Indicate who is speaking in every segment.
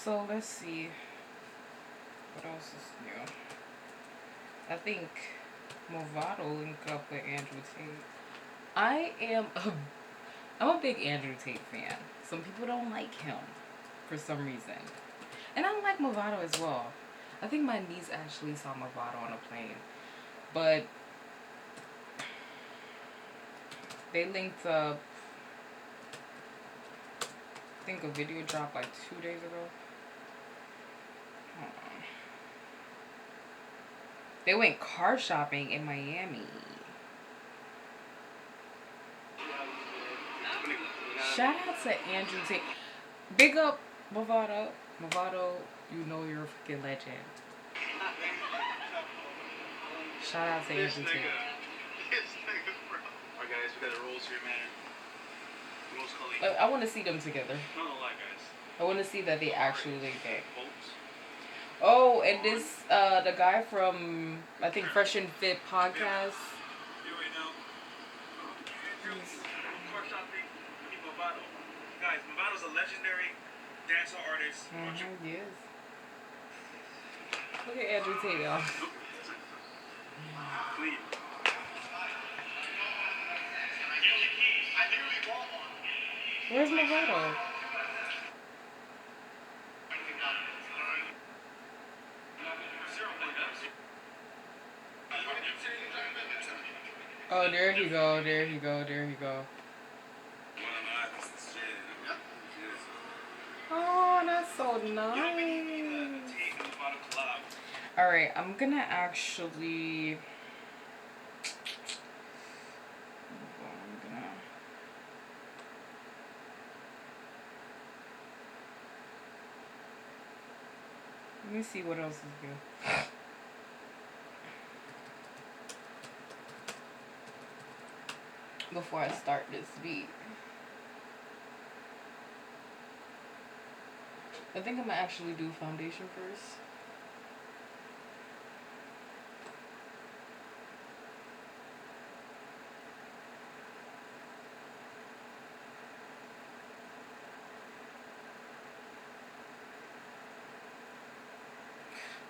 Speaker 1: So let's see. What else is new? I think Mavado linked up with AndrewTate. I'm a big AndrewTate fan. Some people don't like him for some reason. And I like Mavado as well. I think my niece actually saw Mavado on a plane. But they linked up, I think a video dropped like 2 days ago. They went car shopping in Miami. Shout out to AndrewTate. Big up Mavado. Mavado, you know you're a freaking legend. Shout out to AndrewTate.
Speaker 2: Alright guys, we got the rules here, man. Rules calling.
Speaker 1: I want to see them together.
Speaker 2: No, lie, guys.
Speaker 1: I want to see that they actually link up. Oh, and this, the guy from, I think, Freshandfit podcast.
Speaker 2: You already know. Car shopping, Mavado. Guys, Mavado's a legendary dancehall artist.
Speaker 1: He is. Look at AndrewTate, y'all.
Speaker 2: Clean.
Speaker 1: Where's Mavado? Oh, there he go, there he go, there he go. Oh, that's so nice. Alright, I'm gonna actually... Let me see what else is new. Before I start this beat. I think I'm gonna actually do foundation first.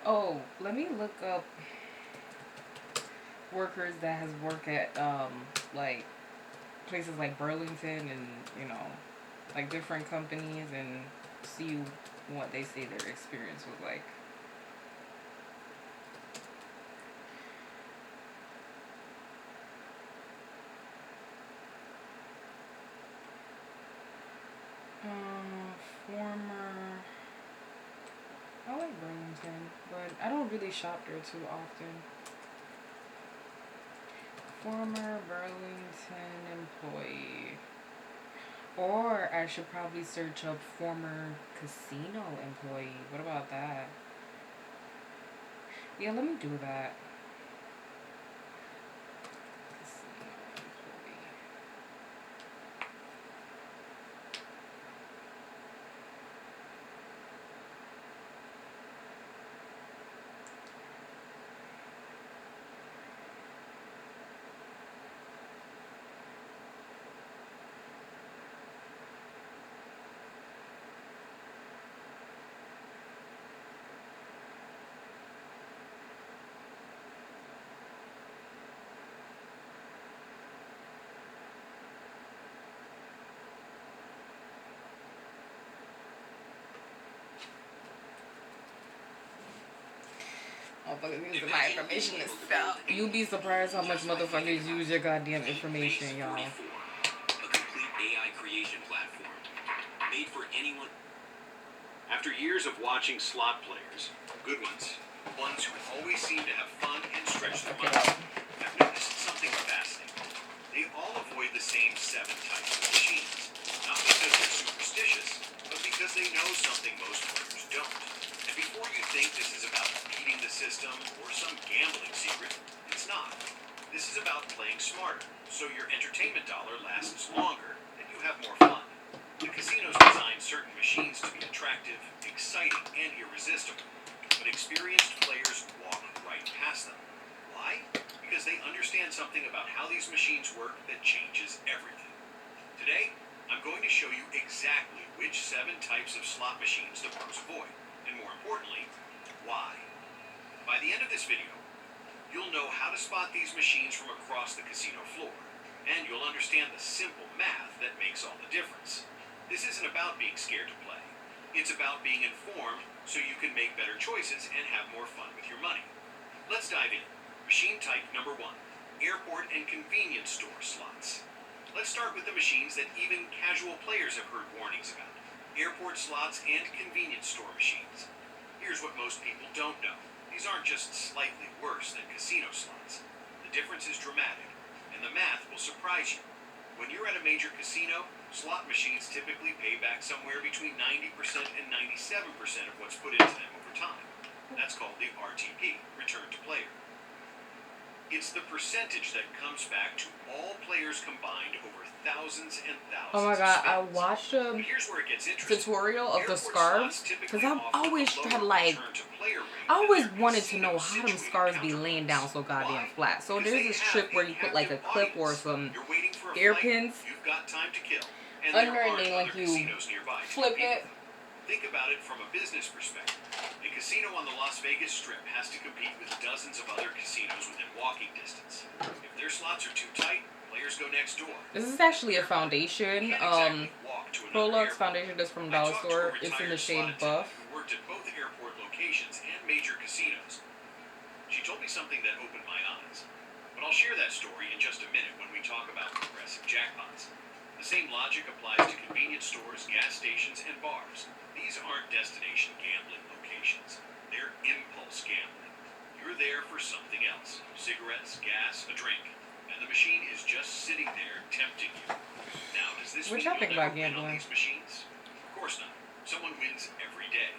Speaker 1: Oh, let me look up workers that has worked at like places like Burlington and, you know, like different companies, and see what they say their experience was like. I like Burlington, but I don't really shop there too often. Former Burlington employee. Or I should probably search up former casino employee. What about that? Yeah, let me do that. Casino employee. Motherfuckers using my information and stuff. You'd be surprised how much motherfuckers use your goddamn information, y'all.
Speaker 3: A complete AI creation platform made for anyone. After years of watching slot players, good ones who always seem to have fun and stretch their minds, I've noticed something fascinating. They all avoid the same 7 types of machines, not because they're superstitious, but because they know something most players don't. And before you think this is about beating the system or some gambling secret, it's not. This is about playing smarter, so your entertainment dollar lasts longer and you have more fun. The casinos design certain machines to be attractive, exciting, and irresistible, but experienced players walk right past them. Why? Because they understand something about how these machines work that changes everything. Today, I'm going to show you exactly which 7 types of slot machines the pros avoid, and more importantly, why. By the end of this video, you'll know how to spot these machines from across the casino floor, and you'll understand the simple math that makes all the difference. This isn't about being scared to play. It's about being informed so you can make better choices and have more fun with your money. Let's dive in. Machine type number 1, airport and convenience store slots. Let's start with the machines that even casual players have heard warnings about. Airport slots and convenience store machines. Here's what most people don't know. These aren't just slightly worse than casino slots. The difference is dramatic, and the math will surprise you. When you're at a major casino, slot machines typically pay back somewhere between 90% and 97% of what's put into them over time. That's called the RTP, return to player. It's the percentage that comes back to all players combined over thousands and thousands.
Speaker 1: Oh my god, I
Speaker 3: of spins.
Speaker 1: watched a
Speaker 3: But here's where it gets interesting.
Speaker 1: tutorial of the
Speaker 3: Airport
Speaker 1: scarves
Speaker 3: slots typically
Speaker 1: because I've
Speaker 3: offer
Speaker 1: always
Speaker 3: a
Speaker 1: tried
Speaker 3: lower
Speaker 1: like
Speaker 3: return-to-player rate
Speaker 1: I always
Speaker 3: than their
Speaker 1: wanted to know how them
Speaker 3: casino-situated
Speaker 1: scarves be laying down so
Speaker 3: counterparts.
Speaker 1: goddamn
Speaker 3: Why?
Speaker 1: flat. So
Speaker 3: Because
Speaker 1: there's
Speaker 3: they
Speaker 1: this
Speaker 3: have
Speaker 1: trick where
Speaker 3: a
Speaker 1: you put like a
Speaker 3: captive
Speaker 1: clip or
Speaker 3: audience.
Speaker 1: some
Speaker 3: You're waiting for a
Speaker 1: ear
Speaker 3: flight,
Speaker 1: pins
Speaker 3: you've got time to kill, and there
Speaker 1: under and
Speaker 3: aren't
Speaker 1: then
Speaker 3: other
Speaker 1: like you
Speaker 3: casinos nearby to
Speaker 1: flip
Speaker 3: compete
Speaker 1: it.
Speaker 3: with. Think about it from a business perspective. A casino on the Las Vegas Strip has to compete with dozens of other casinos within walking distance. If their slots are too tight, players go next door.
Speaker 1: This is actually a foundation.
Speaker 3: You can't exactly walk to another
Speaker 1: Prolux
Speaker 3: airport.
Speaker 1: foundation that's from
Speaker 3: I
Speaker 1: Dollar
Speaker 3: talked to
Speaker 1: Store.
Speaker 3: a
Speaker 1: It's in
Speaker 3: retired
Speaker 1: the shade
Speaker 3: slot attendant
Speaker 1: buff.
Speaker 3: who worked at both airport locations and major casinos. She told me something that opened my eyes. But I'll share that story in just a minute when we talk about progressive jackpots. The same logic applies to convenience stores, gas stations, and bars. These aren't destination gambling locations. They're impulse gambling. You're there for something else. Cigarettes, gas, a drink. And the machine is just sitting there tempting you. Now, does this
Speaker 1: What
Speaker 3: mean
Speaker 1: y'all
Speaker 3: you'll
Speaker 1: think
Speaker 3: never
Speaker 1: about
Speaker 3: win on
Speaker 1: gambling?
Speaker 3: these machines? Of course not. Someone wins every day.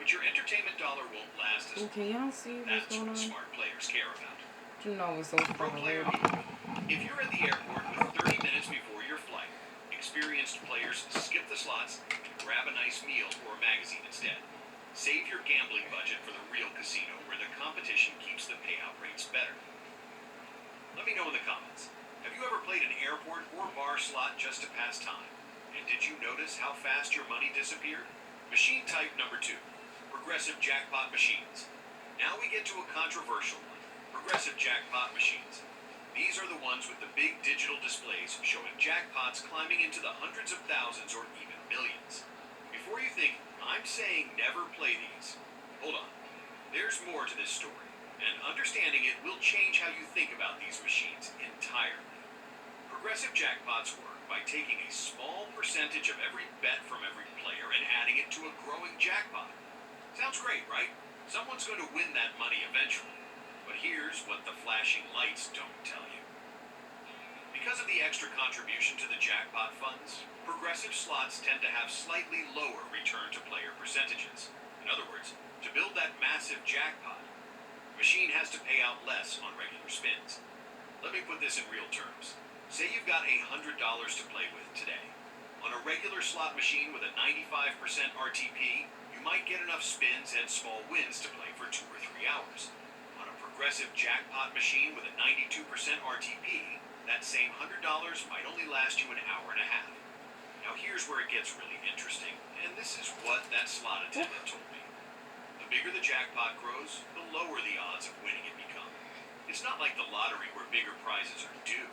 Speaker 3: But your entertainment dollar won't last as long.
Speaker 1: Can y'all see what's
Speaker 3: That's
Speaker 1: going
Speaker 3: what
Speaker 1: on?
Speaker 3: smart players care about.
Speaker 1: You know it's so
Speaker 3: Pro
Speaker 1: fucking
Speaker 3: player
Speaker 1: weird.
Speaker 3: move. If you're at the airport with 30 minutes before your flight, experienced players skip the slots and grab a nice meal or a magazine instead. Save your gambling budget for the real casino where the competition keeps the payout rates better. Let me know in the comments. Have you ever played an airport or bar slot just to pass time? And did you notice how fast your money disappeared? Machine type number 2, progressive jackpot machines. Now we get to a controversial one, progressive jackpot machines. These are the ones with the big digital displays showing jackpots climbing into the hundreds of thousands or even millions. Before you think, I'm saying never play these, hold on. There's more to this story, and understanding it will change how you think about these machines entirely. Progressive jackpots work by taking a small percentage of every bet from every player and adding it to a growing jackpot. Sounds great, right? Someone's going to win that money eventually. But here's what the flashing lights don't tell you. Because of the extra contribution to the jackpot funds, progressive slots tend to have slightly lower return-to-player percentages. In other words, to build that massive jackpot, the machine has to pay out less on regular spins. Let me put this in real terms. Say you've got $100 to play with today. On a regular slot machine with a 95% RTP, you might get enough spins and small wins to play for 2 or 3 hours. On a progressive jackpot machine with a 92% RTP, that same $100 might only last you an hour and a half. Now here's where it gets really interesting, and this is what that slot attendant told me. The bigger the jackpot grows, the lower the odds of winning it become. It's not like the lottery where bigger prizes are due.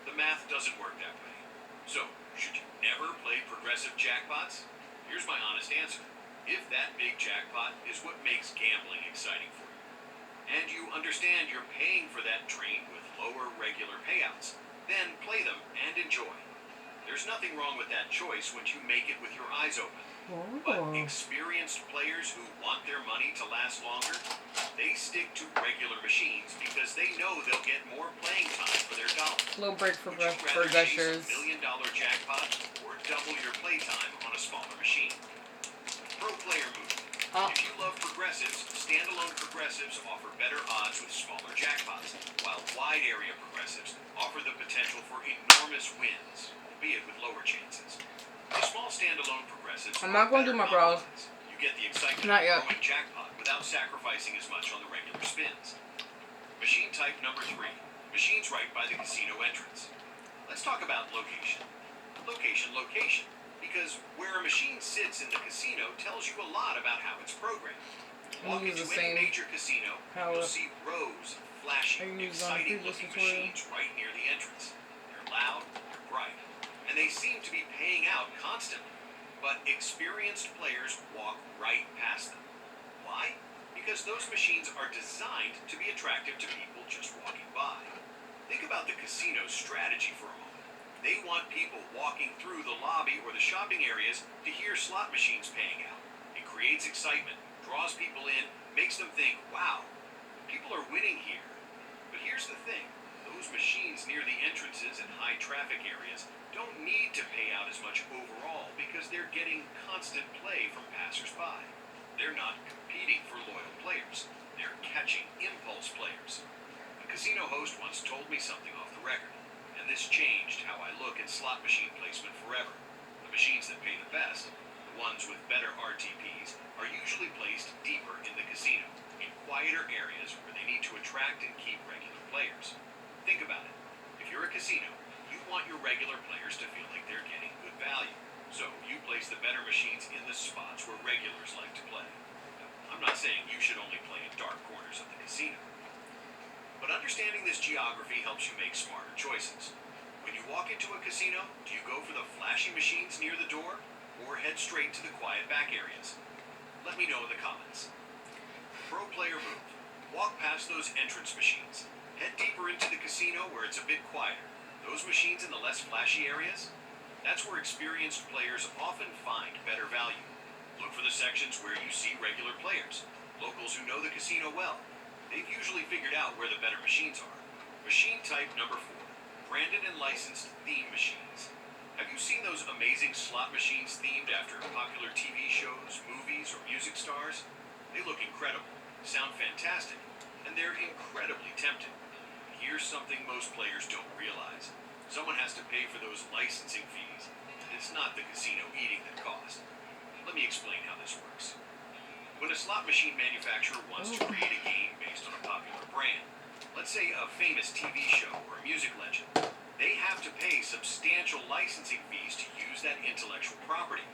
Speaker 3: The math doesn't work that way. So, should you never play progressive jackpots? Here's my honest answer. If that big jackpot is what makes gambling exciting for you, and you understand you're paying for that dream with lower regular payouts, then play them and enjoy. There's nothing wrong with that choice once you make it with your eyes open. But experienced players who want their money to last longer, they stick to regular machines because they know they'll get more playing time for their dollar.
Speaker 1: Little break for
Speaker 3: Would you rather chase
Speaker 1: gushers.
Speaker 3: a $1 million jackpot or double your playtime on a smaller machine? Pro player move. If you love progressives, standalone progressives offer better odds with smaller jackpots, while wide area progressives offer the potential for enormous wins, albeit with lower chances. The small standalone progressives
Speaker 1: I'm not going to do my brows.
Speaker 3: You get the excitement
Speaker 1: Not
Speaker 3: of
Speaker 1: yet.
Speaker 3: a growing jackpot without sacrificing as much on the regular spins. Machine type number 3. Machines right by the casino entrance. Let's talk about location. Location, location. Because where a machine sits in the casino tells you a lot about how it's programmed. Walk into any major casino, you'll see rows of flashing, exciting-looking machines right near the entrance. They're loud, they're bright, and they seem to be paying out constantly. But experienced players walk right past them. Why? Because those machines are designed to be attractive to people just walking by. Think about the casino's strategy for a moment. They want people walking through the lobby or the shopping areas to hear slot machines paying out. It creates excitement, draws people in, makes them think, wow, people are winning here. But here's the thing, those machines near the entrances and high traffic areas don't need to pay out as much overall because they're getting constant play from passersby. They're not competing for loyal players. They're catching impulse players. A casino host once told me something off the record, and this changed how I look at slot machine placement forever. The machines that pay the best, the ones with better RTPs, are usually placed deeper in the casino, in quieter areas where they need to attract and keep regular players. Think about it. If you're a casino, you want your regular players to feel like they're getting good value. So you place the better machines in the spots where regulars like to play. Now, I'm not saying you should only play in dark corners of the casino. But understanding this geography helps you make smarter choices. When you walk into a casino, do you go for the flashy machines near the door, or head straight to the quiet back areas? Let me know in the comments. Pro player move. Walk past those entrance machines. Head deeper into the casino where it's a bit quieter. Those machines in the less flashy areas, that's where experienced players often find better value. Look for the sections where you see regular players, locals who know the casino well. They've usually figured out where the better machines are. Machine type number 4, branded and licensed theme machines. Have you seen those amazing slot machines themed after popular TV shows, movies, or music stars? They look incredible, sound fantastic, and they're incredibly tempting. Here's something most players don't realize. Someone has to pay for those licensing fees. It's not the casino eating the cost. Let me explain how this works. When a slot machine manufacturer wants to create a game based on a popular brand, let's say a famous TV show or a music legend, they have to pay substantial licensing fees to use that intellectual property.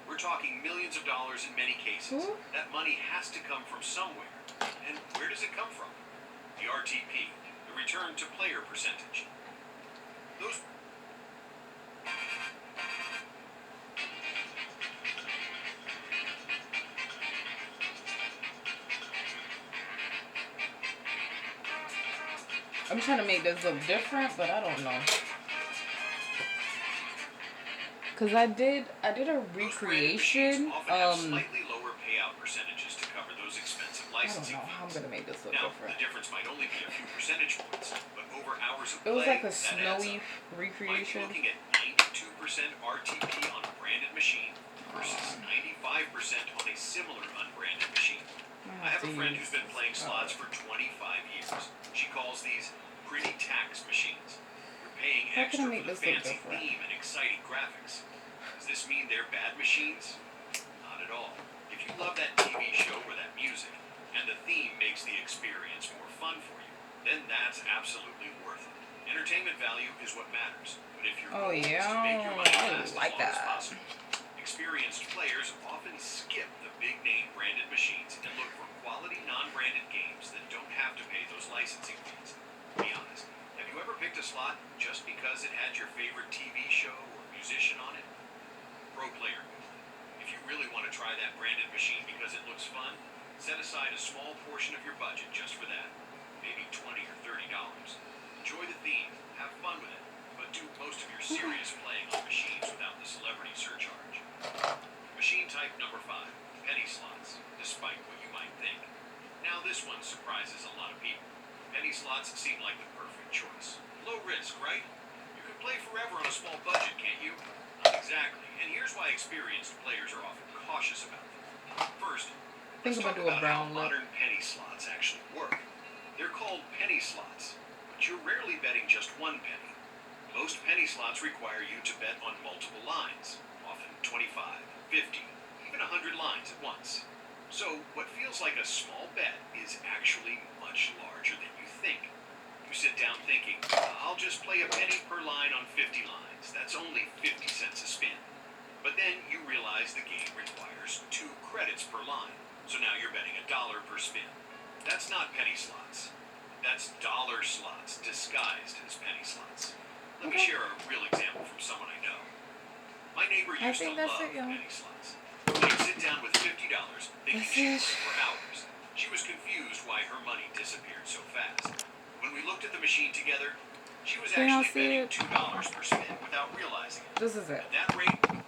Speaker 3: We're talking millions of dollars in many cases. That money has to come from somewhere. And where does it come from? The RTP, the return to player percentage. Those
Speaker 1: I'm trying to make this look different, but I don't know. Cause I did a recreation.
Speaker 3: Often have slightly lower payout percentages to cover those expensive licensing
Speaker 1: I don't know how I'm gonna make this look
Speaker 3: now,
Speaker 1: different.
Speaker 3: The difference might only be a few percentage points, but over hours of
Speaker 1: It was
Speaker 3: play,
Speaker 1: like a snowy recreation.
Speaker 3: Might be looking at 92% RTP on a branded machine versus 95% on a similar unbranded machine. I have a friend who's been playing slots for 25 years. She calls these pretty tax machines. You're paying extra for the fancy theme and exciting graphics. Does this mean they're bad machines? Not at all. If you love that TV show or that music, and the theme makes the experience more fun for you, then that's absolutely worth it. Entertainment value is what matters. But if your goal is to make your money last as long as possible, experienced players often skip the big-name branded machines and look for quality non-branded games that don't have to pay those licensing fees. Be honest, have you ever picked a slot just because it had your favorite TV show or musician on it? Pro player move. If you really want to try that branded machine because it looks fun, set aside a small portion of your budget just for that, maybe $20 or $30. Enjoy the theme, have fun with it, but do most of your serious playing on machines without the celebrity surcharge. Machine type number 5, penny slots, despite what you might think. Now this one surprises a lot of people. Penny slots seem like the perfect choice. Low risk, right? You can play forever on a small budget, can't you? Not exactly, and here's why experienced players are often cautious about them. First, let's talk about how modern penny slots actually work. They're called penny slots, but you're rarely betting just one penny. Most penny slots require you to bet on multiple lines, often 25, 50, even 100 lines at once. So what feels like a small bet is actually much larger than you think. You sit down thinking, I'll just play a penny per line on 50 lines. That's only 50 cents a spin. But then you realize the game requires 2 credits per line. So now you're betting $1 per spin. That's not penny slots. That's dollar slots disguised as penny slots. Let me share a real example from someone I know. My neighbor used to love penny slots. She'd sit down with $50 thinking she'd play for hours. She was confused why her money disappeared so fast. When we looked at the machine together, she was actually betting $2 per spin without realizing it.
Speaker 1: This is it.
Speaker 3: At that rate,